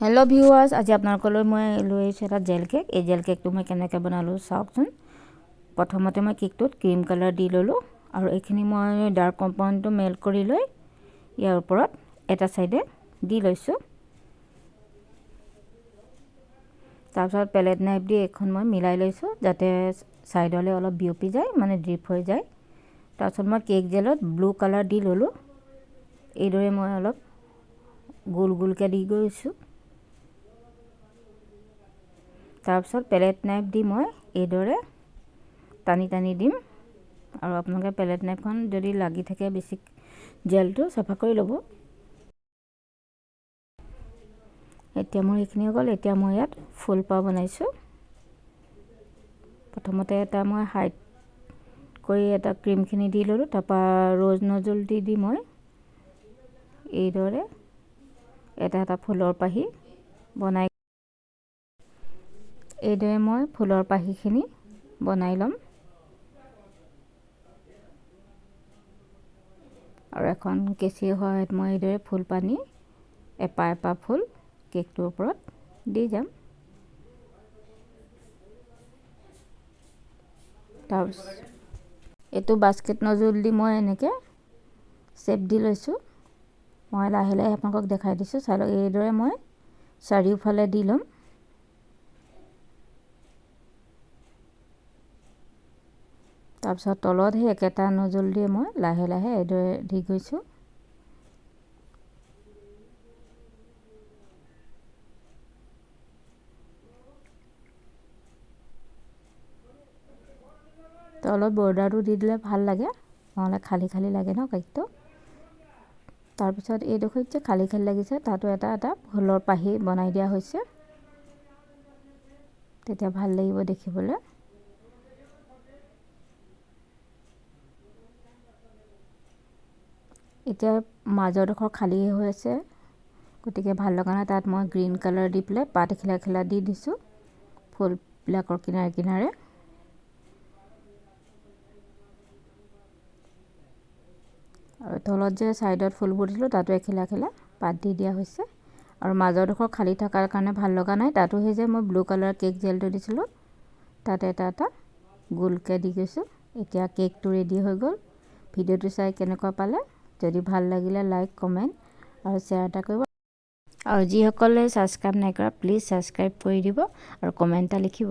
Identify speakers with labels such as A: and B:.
A: Hello viewers, আজি আপোনালোকলৈ মই লৈ আহিছোঁ এটা জেল কেক। এই জেল কেকটো মই কেনেকৈ বনালোঁ চাওকচোন। প্ৰথমতে মই কেকটোত ক্ৰীম কালাৰ দি ল'লোঁ আৰু এইখিনি মই ডাৰ্ক কম্পাউণ্ডটো মেল্ট কৰি লৈ ইয়াৰ ওপৰত এটা চাইডে দি লৈছোঁ। তাৰপিছত পেলেট নাইফ দি এখন মই মিলাই লৈছোঁ যাতে চাইডলৈ অলপ বিয়পি যায়, মানে ড্ৰিপ হৈ যায়। তাৰপিছত মই কেক জেলত ব্লু কালাৰ দি ল'লোঁ। এইদৰে মই অলপ গোল গোলকৈ দি গৈছোঁ। তাৰপিছত পেলেট নাইফ দি মই এইদৰে টানি টানি দিম আৰু আপোনালোকে পেলেট নাইফখন যদি লাগি থাকে বেছি জেলটো চাফা কৰি ল'ব। এতিয়া মোৰ এইখিনি হৈ গ'ল। এতিয়া মই ইয়াত ফুল পাও বনাইছোঁ। প্ৰথমতে এটা মই হাইট কৰি এটা ক্ৰীমখিনি দি ল'লোঁ, তাৰপৰা ৰ'জ নজল দি মই এইদৰে এটা এটা ফুলৰ পাহি বনাই এইদৰে মই ফুলৰ পাহিখিনি বনাই ল'ম আৰু এখন কেঁচিৰ সহায়ত মই এইদৰে ফুল পানি এপাহ ফুল কেকটোৰ ওপৰত দি যাম। তাৰপিছত এইটো বাস্কেট নজল দি মই এনেকৈ শ্বেপ দি লৈছোঁ। মই লাহে লাহে আপোনালোকক দেখাই দিছোঁ, চাই লওক। এইদৰে মই চাৰিওফালে দি ল'ম। তাৰপিছত তলত সেই একেটা নজল দিয়ে মই লাহে লাহে এইদৰে দি গৈছোঁ। তলত বৰ্ডাৰটো দি দিলে ভাল লাগে, নহ'লে খালী খালী লাগে ন কেকটো। তাৰপিছত এইডোখৰত যে খালী খালী লাগিছে তাতো এটা এটা ফুলৰ পাহি বনাই দিয়া হৈছে, তেতিয়া ভাল লাগিব দেখিবলৈ। এতিয়া মাজৰডোখৰ খালী হৈ আছে, গতিকে ভাল লগা নাই। তাত মই গ্ৰীণ কালাৰ দি পেলাই পাত এখিলা এখিলা দি দিছোঁ ফুলবিলাকৰ কিনাৰে কিনাৰে। আৰু তলত যে ছাইডত ফুলবোৰ দিছিলোঁ তাতো এখিলা এখিলা পাত দি দিয়া হৈছে। আৰু মাজৰডোখৰ খালী থকাৰ কাৰণে ভাল লগা নাই, তাতো সেই যে মই ব্লু কালাৰ কেক জেলটো দিছিলোঁ তাত এটা এটা গোলকৈ দি গৈছোঁ। এতিয়া কেকটো ৰেডি হৈ গ'ল। ভিডিঅ'টো চাই কেনেকুৱা পালে, যদি ভাল লাগিলে লাইক কমেণ্ট আৰু শ্বেয়াৰ এটা কৰিব। আৰু যিসকলে ছাবস্ক্ৰাইব নাই কৰা প্লিজ ছাবস্ক্ৰাইব কৰি দিব আৰু কমেণ্ট এটা লিখিব।